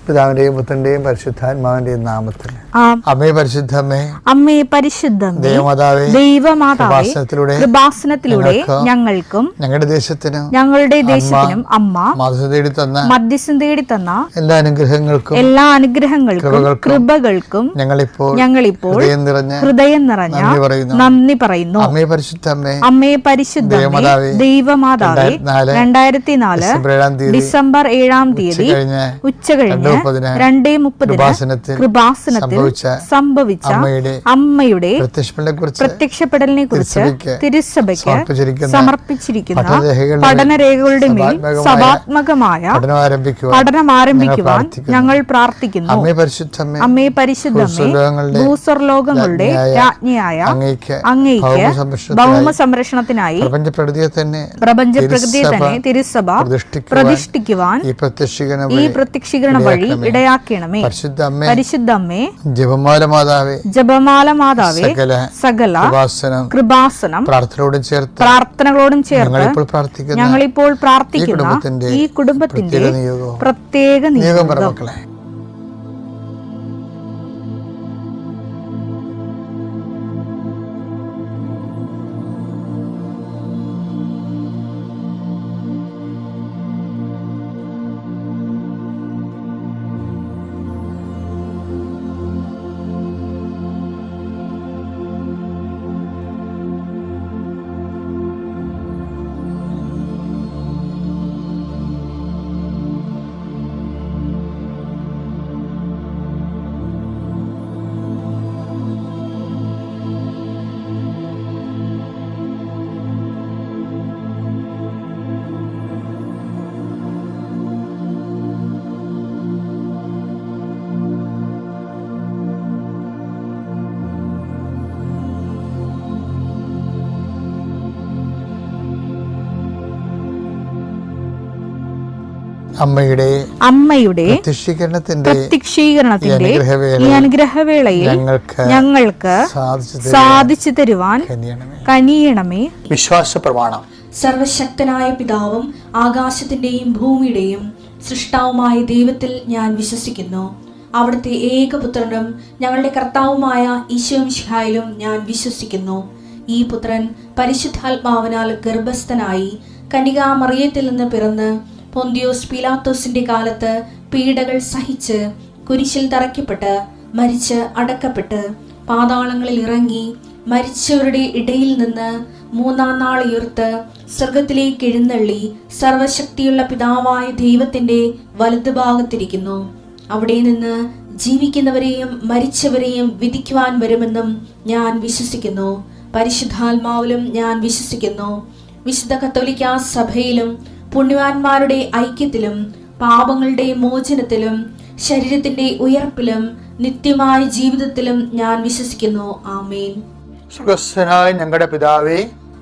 പിതാവിന്റെയും പുത്രന്റെയും പരിശുദ്ധാത്മാവിന്റെയും നാമത്തിൽ. അമ്മേ പരിശുദ്ധമ്മേ, അമ്മേ പരിശുദ്ധമ്മേ, ദൈവമാതാവേ, കൃപാസനത്തിലൂടെ ഞങ്ങൾക്കും ഞങ്ങളുടെ ദേശത്തിനും അമ്മ മധ്യസ്ഥം തേടി തന്ന എല്ലാ അനുഗ്രഹങ്ങൾക്കും കൃപകൾക്കും ഞങ്ങളിപ്പോൾ ഹൃദയം നിറഞ്ഞ നന്ദി പറയുന്നു. അമ്മേ പരിശുദ്ധമ്മേ, ദൈവമാതാവേ, 2004 ഡിസംബർ 7 ഉച്ചകഴിഞ്ഞ് 2:30 കൃപാസനത്തിൽ സംഭവിച്ച അമ്മയുടെ പ്രത്യക്ഷപ്പെടലിനെ കുറിച്ച് തിരുസഭയ്ക്ക് സമർപ്പിച്ചിരിക്കുന്ന പഠനരേഖകളുടെ മേൽ സഭാത്മകമായ പഠനം ആരംഭിക്കുവാൻ ഞങ്ങൾ പ്രാർത്ഥിക്കുന്നു. അമ്മേ പരിശുദ്ധമ്മേ, ഭൂസ്വർലോകങ്ങളുടെ രാജ്ഞിയായ അങ്ങയ്ക്ക് ഭൗമ സംരക്ഷണത്തിനായി പ്രപഞ്ചപ്രകൃതിയെ തന്നെ തിരുസഭ പ്രതിഷ്ഠിക്കുവാൻ ഈ പ്രത്യക്ഷീകരണ വഴി ഇടയാക്കണമേ. പരിശുദ്ധമ്മേ, ജപമാല മാതാവേ, സകല കൃപാസനം പ്രാർത്ഥനകളോടും ചേർത്ത് ഞങ്ങളിപ്പോൾ പ്രാർത്ഥിക്കുന്ന ഈ കുടുംബത്തിന്റെ പ്രത്യേക നിയോഗം. അമ്മയുടെ പ്രത്യക്ഷീകരണത്തിന്റെ ഈ അനുഗ്രഹവേളയിൽ ഞങ്ങൾക്ക് സാധിച്ചു തരുവാൻ കനിയണമേ. വിശ്വാസ പ്രമാണം. സർവശക്തനായ പിതാവും ആകാശത്തിന്റെയും ഭൂമിയുടെയും സൃഷ്ടാവുമായ ദൈവത്തിൽ ഞാൻ വിശ്വസിക്കുന്നു. അവിടുത്തെ ഏകപുത്രനും ഞങ്ങളുടെ കർത്താവുമായ ഈശോ മിശിഹായിലും ഞാൻ വിശ്വസിക്കുന്നു. ഈ പുത്രൻ പരിശുദ്ധാത്മാവിനാൽ ഗർഭസ്ഥനായി കന്യകാമറിയത്തിൽ നിന്ന് പിറന്ന് പൊന്തിയോസ് പീലാത്തോസിന്റെ കാലത്ത് പീഡകൾ സഹിച്ച് കുരിശിൽ തറയ്ക്കപ്പെട്ട് മരിച്ച് അടക്കപ്പെട്ട് പാതാളങ്ങളിൽ ഇറങ്ങി മരിച്ചവരുടെ ഇടയിൽ നിന്ന് 3-ാം നാൾ ഉയർത്ത് സ്വർഗത്തിലേക്ക് എഴുന്നള്ളി സർവശക്തിയുള്ള പിതാവായ ദൈവത്തിന്റെ വലതുഭാഗത്തിരിക്കുന്നു. അവിടെ നിന്ന് ജീവിക്കുന്നവരെയും മരിച്ചവരെയും വിധിക്കുവാൻ വരുമെന്നും ഞാൻ വിശ്വസിക്കുന്നു. പരിശുദ്ധാത്മാവിലും ഞാൻ വിശ്വസിക്കുന്നു. വിശുദ്ധ കത്തോലിക്കാ സഭയിലും പുണ്യവാന്മാരുടെ ഐക്യത്തിലും പാപങ്ങളുടെ മോചനത്തിലും ശരീരത്തിന്റെ ഉയർപ്പിലും നിത്യമായ ജീവിതത്തിലും ഞാൻ വിശ്വസിക്കുന്നു. ആമേൻ. സ്വർഗ്ഗസ്ഥനായ ഞങ്ങളുടെ പിതാവേ,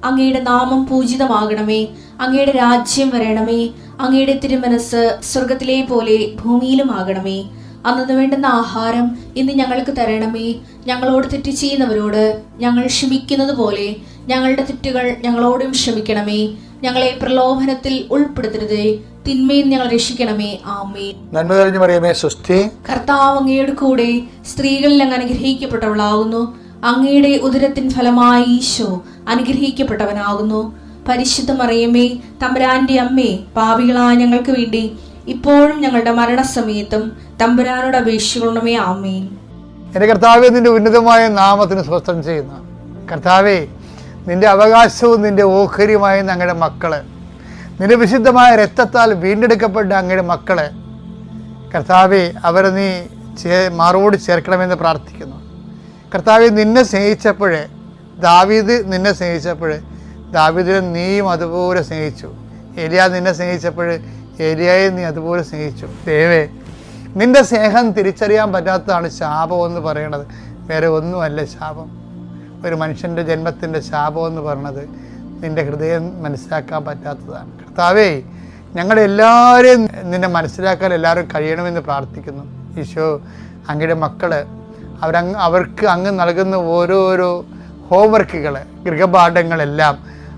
അങ്ങയുടെ നാമം പൂജിതമാകണമേ. അങ്ങയുടെ രാജ്യം വരണമേ. അങ്ങയുടെ തിരുമനസ് സ്വർഗത്തിലെ പോലെ ഭൂമിയിലും ആകണമേ. അന്നു വേണ്ടുന്ന ആഹാരം ഇന്ന് ഞങ്ങൾക്ക് തരണമേ. ഞങ്ങളോട് തെറ്റ് ചെയ്യുന്നവരോട് ഞങ്ങൾ ക്ഷമിക്കുന്നത് പോലെ ഞങ്ങളുടെ തെറ്റുകൾ ഞങ്ങളോടും ക്ഷമിക്കണമേ. ഞങ്ങളെ പ്രലോഭനത്തിൽ ഉൾപ്പെടുത്തരുതേ, തിന്മയിൽ ഞങ്ങൾ രക്ഷിക്കണമേ. ആമേൻ. നന്മ നിറഞ്ഞ മറിയമേ, സ്വസ്തി. കർത്താവ് അങ്ങയുടെ കൂടെ സ്ത്രീകളിൽ അങ്ങ് അനുഗ്രഹിക്കപ്പെട്ടവളാകുന്നു. അങ്ങയുടെ ഉദരത്തിൻ ഫലമായി ഈശോ അനുഗ്രഹിക്കപ്പെട്ടവനാകുന്നു. പരിശുദ്ധ മറിയമേ, തമ്പുരാന്റെ അമ്മേ, പാപികളായ ഞങ്ങൾക്ക് വേണ്ടി ഇപ്പോഴും ഞങ്ങളുടെ മരണസമയത്തും തമ്പുരാനോട് അപേക്ഷിക്കണമേ. ആമേൻ. എന്റെ കർത്താവേ, നിന്റെ ഉന്നതമായ നാമത്തിന് സ്വസ്ത്രം ചെയ്യുന്ന കർത്താവേ, നിന്റെ അവകാശവും നിന്റെ ഓഹരിയുമായ ഞങ്ങളുടെ മക്കള്, നിന്റെ വിശുദ്ധമായ രക്തത്താൽ വീണ്ടെടുക്കപ്പെട്ട അങ്ങയുടെ മക്കള് കർത്താവേ, അവരെ നീ മാറോട് ചേർക്കണമെന്ന് പ്രാർത്ഥിക്കുന്നു. കർത്താവേ, നിന്നെ സ്നേഹിച്ചപ്പോഴേ നിന്നെ സ്നേഹിച്ചപ്പോഴേ ദാവീദിനെ നീയും അതുപോലെ സ്നേഹിച്ചു. ഏലിയ നിന്നെ സ്നേഹിച്ചപ്പോൾ ഏലിയായെ നീ അതുപോലെ സ്നേഹിച്ചു. ദൈവമേ, നിന്റെ സ്നേഹം തിരിച്ചറിയാൻ പറ്റാത്തതാണ് ശാപം എന്ന് പറയുന്നത്. വേറെ ഒന്നുമല്ല ശാപം. ഒരു മനുഷ്യൻ്റെ ജന്മത്തിൻ്റെ ശാപം എന്ന് പറയുന്നത് നിൻ്റെ ഹൃദയം മനസ്സിലാക്കാൻ പറ്റാത്തതാണ്. കർത്താവേ, ഞങ്ങളെല്ലാവരെയും നിന്നെ മനസ്സിലാക്കാൻ എല്ലാവരും കഴിയണമെന്ന് പ്രാർത്ഥിക്കുന്നു. ഈശോ, അങ്ങയുടെ മക്കൾ അവർക്ക് അങ്ങ് നൽകുന്ന ഓരോരോ ഹോംവർക്കുകൾ, ഗൃഹപാഠങ്ങളെല്ലാം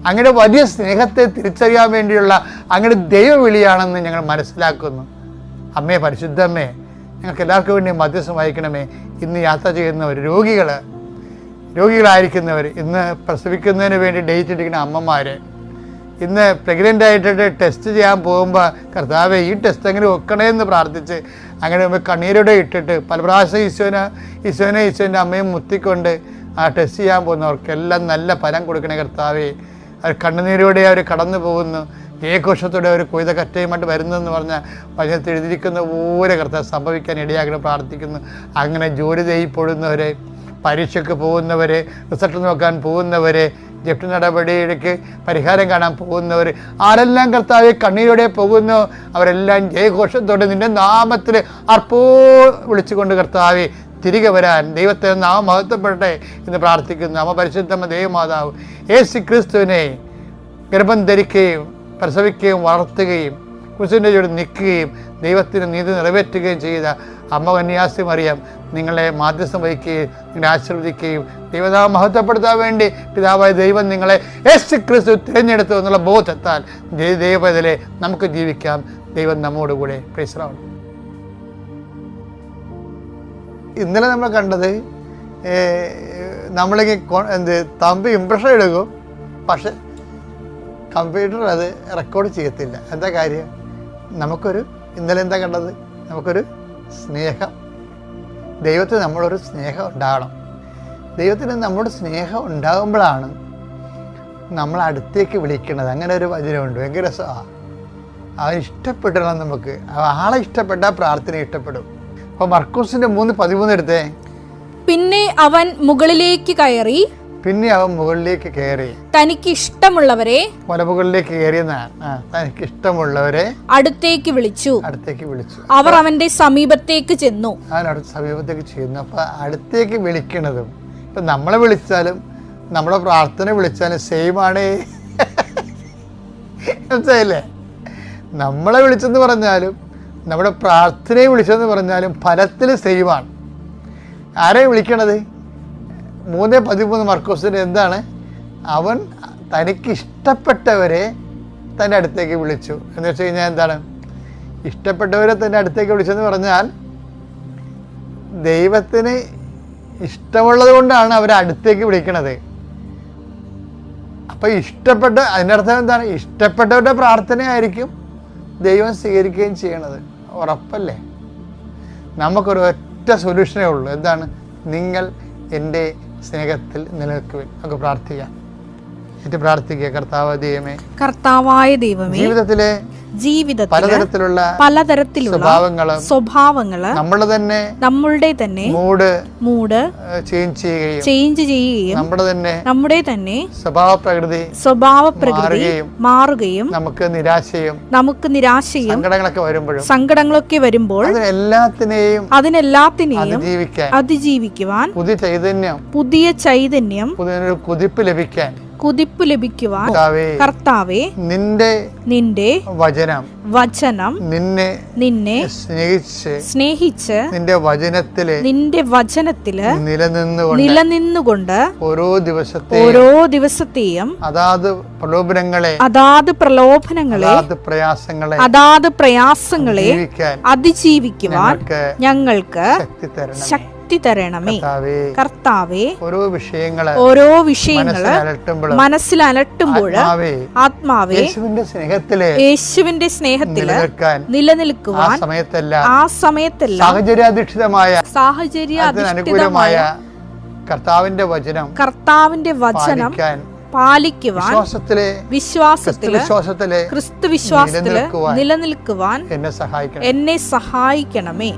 അങ്ങയുടെ വലിയ സ്നേഹത്തെ തിരിച്ചറിയാൻ വേണ്ടിയുള്ള അങ്ങയുടെ ദൈവവിളിയാണെന്ന് ഞങ്ങൾ മനസ്സിലാക്കുന്നു. അമ്മേ പരിശുദ്ധമ്മേ, ഞങ്ങൾക്ക് എല്ലാവർക്കും വേണ്ടി മധ്യസ്ഥം വഹിക്കണമേ. ഇന്ന് യാത്ര ചെയ്യുന്നവർ, രോഗികളായിരിക്കുന്നവർ, ഇന്ന് പ്രസവിക്കുന്നതിന് വേണ്ടി ഡേറ്റ് ഇട്ടിരിക്കുന്ന അമ്മമാർ, ഇന്ന് പ്രഗ്നൻ്റ് ആയിട്ടിട്ട് ടെസ്റ്റ് ചെയ്യാൻ പോകുമ്പോൾ കർത്താവേ ഈ ടെസ്റ്റ് എങ്ങനെ വെക്കണമെന്ന് പ്രാർത്ഥിച്ച് അങ്ങനെ കണ്ണീരോടെ ഇട്ടിട്ട് പല പ്രാവശ്യം ഈശോൻ്റെ അമ്മയും മുത്തിക്കൊണ്ട് ആ ടെസ്റ്റ് ചെയ്യാൻ പോകുന്നവർക്കെല്ലാം നല്ല ഫലം കൊടുക്കണേ കർത്താവേ. അവർ കണ്ണുനീരോടെ അവർ കടന്നു പോകുന്നു, ജയഘോഷത്തോടെ അവർ കൊയ്ത കറ്റയുമായിട്ട് വരുന്നതെന്ന് പറഞ്ഞാൽ വചനത്തിൽ എഴുതിയിരിക്കുന്ന പോലെ കർത്താവ് സംഭവിക്കാൻ ഇടയാക്കണം പ്രാർത്ഥിക്കുന്നു. അങ്ങനെ ജോലി ചെയ്യപ്പെടുന്നവരെ, പരീക്ഷയ്ക്ക് പോകുന്നവർ, റിസൾട്ട് നോക്കാൻ പോകുന്നവർ, ജപ്തി നടപടിയിലേക്ക് പരിഹാരം കാണാൻ പോകുന്നവർ, ആരെല്ലാം കർത്താവെ കണ്ണീരോടെ പോകുന്നു അവരെല്ലാം ജയഘോഷത്തോടെ നിന്റെ നാമത്തിൽ അർപ്പോ വിളിച്ചുകൊണ്ട് കർത്താവെ തിരികെ വരാൻ ദൈവത്തെ നാമം മഹത്വപ്പെടട്ടെ എന്ന് പ്രാർത്ഥിക്കുന്നു. അമ്മ പരിശുദ്ധമ്മ ദൈവമാതാവ് യേശു ക്രിസ്തുവിനെ ഗർഭം ധരിക്കുകയും പ്രസവിക്കുകയും വളർത്തുകയും കുരിശിൻ്റെ ചുവട്ടിൽ നിൽക്കുകയും ദൈവത്തിന് നീതി നിറവേറ്റുകയും ചെയ്ത അമ്മ കന്യാസി മറിയം നിങ്ങളെ മാധ്യസ്ഥം വഹിക്കുകയും നിങ്ങളെ ആശീർവദിക്കുകയും ദൈവനാമം മഹത്വപ്പെടുത്താൻ വേണ്ടി പിതാവായ ദൈവം നിങ്ങളെ യേശു ക്രിസ്തു തിരഞ്ഞെടുത്തു എന്നുള്ള ബോധത്താൽ ദൈവത്തിലെ നമുക്ക് ജീവിക്കാം. ദൈവം നമ്മോടുകൂടെ. Praise the Lord. ഇന്നലെ നമ്മൾ കണ്ടത് നമ്മളിങ്ങനെ തമ്പി ഇംപ്രഷൻ എടുക്കും, പക്ഷെ കമ്പ്യൂട്ടർ അത് റെക്കോർഡ് ചെയ്യത്തില്ല. എന്താ കാര്യം? ഇന്നലെ എന്താ കണ്ടത്? നമുക്കൊരു സ്നേഹം, ദൈവത്തിന് നമ്മളൊരു സ്നേഹം ഉണ്ടാകണം. ദൈവത്തിന് നമ്മുടെ സ്നേഹം ഉണ്ടാകുമ്പോഴാണ് നമ്മൾ അടുത്തേക്ക് വിളിക്കുന്നത്. അങ്ങനെ ഒരു വചനമുണ്ട്, ഭയങ്കര രസമാണ്. അവൻ ഇഷ്ടപ്പെടണം. നമുക്ക് ആളെ ഇഷ്ടപ്പെട്ടാൽ പ്രാർത്ഥന ഇഷ്ടപ്പെടും. അപ്പോൾ മർക്കോസിൻ്റെ 3:13 എടുത്തേ. പിന്നെ അവൻ മുകളിലേക്ക് കയറി തനിക്ക് ഇഷ്ടമുള്ളവരെ മുകളിലേക്ക് കയറിയെന്നാണ്. തനിക്ക് ഇഷ്ടമുള്ളവരെ അടുത്തേക്ക് വിളിച്ചു. അവർ അവന്റെ സമീപത്തേക്ക് ചെന്നു. സമീപത്തേക്ക് ചെന്നു. അപ്പൊ അടുത്തേക്ക് വിളിക്കണതും ഇപ്പൊ നമ്മളെ വിളിച്ചാലും നമ്മളെ പ്രാർത്ഥന വിളിച്ചാലും സെയിമാണ്. മനസ്സിലായില്ലേ? നമ്മളെ വിളിച്ചെന്ന് പറഞ്ഞാലും നമ്മുടെ പ്രാർത്ഥനയെ വിളിച്ചെന്ന് പറഞ്ഞാലും ഫലത്തിൽ സെയിമാണ്. ആരെയും വിളിക്കണത്? 3:13 മർക്കോസിന് എന്താണ്? അവൻ തനിക്ക് ഇഷ്ടപ്പെട്ടവരെ തൻ്റെ അടുത്തേക്ക് വിളിച്ചു എന്ന് വെച്ച് കഴിഞ്ഞാൽ എന്താണ്? ഇഷ്ടപ്പെട്ടവരെ തൻ്റെ അടുത്തേക്ക് വിളിച്ചെന്ന് പറഞ്ഞാൽ ദൈവത്തിന് ഇഷ്ടമുള്ളത് കൊണ്ടാണ് അവരെ അടുത്തേക്ക് വിളിക്കണത്. അപ്പം അതിൻ്റെ അർത്ഥം എന്താണ്? ഇഷ്ടപ്പെട്ടവരുടെ പ്രാർത്ഥനയായിരിക്കും ദൈവം സ്വീകരിക്കുകയും ചെയ്യണത്. ഉറപ്പല്ലേ? നമുക്കൊരു ഒറ്റ സൊല്യൂഷനേ ഉള്ളൂ. എന്താണ്? നിങ്ങൾ എൻ്റെ സ്നേഹത്തിൽ നിലനിൽക്കുവിൻ. നമുക്ക് പ്രാർത്ഥിക്കാം. കർത്താവായ ദൈവമേ, ജീവിതത്തിലെ പലതരത്തിലുള്ള സ്വഭാവങ്ങള് നമ്മളുടെ തന്നെ മൂഡ് ചേഞ്ച് ചെയ്യുകയും നമ്മുടെ തന്നെ സ്വഭാവ പ്രകൃതി മാറുകയും നമുക്ക് നിരാശയും സങ്കടങ്ങളൊക്കെ വരുമ്പോൾ അതിനെല്ലാത്തിനെയും അതിജീവിക്കുവാൻ പുതിയ ചൈതന്യം കുതിപ്പ് ലഭിക്കുവാൻ കർത്താവേ നിന്റെ വചനം നിന്നെ സ്നേഹിച്ച് നിന്റെ വചനത്തില് നിലനിന്നുകൊണ്ട് ഓരോ ദിവസത്തെയും അതാത് പ്രലോഭനങ്ങളെ പ്രയാസങ്ങളെ അതിജീവിക്കുവാൻ ഞങ്ങൾക്ക് ശക്തി തരണമേ. കർത്താവേ, ഓരോ വിഷയങ്ങള് മനസ്സിലലട്ടുമ്പോൾ ആത്മാവേ യേശുവിന്റെ സ്നേഹത്തില് നിലനിൽക്കുവാൻ ആ സമയത്തെല്ലാം സാഹചര്യാധിഷ്ഠിതമായ കർത്താവിന്റെ വചനം പാലിക്കുവാൻ വിശ്വാസത്തില് ക്രിസ്തു വിശ്വാസത്തില് നിലനിൽക്കുവാൻ എന്നെ സഹായിക്കണമേ.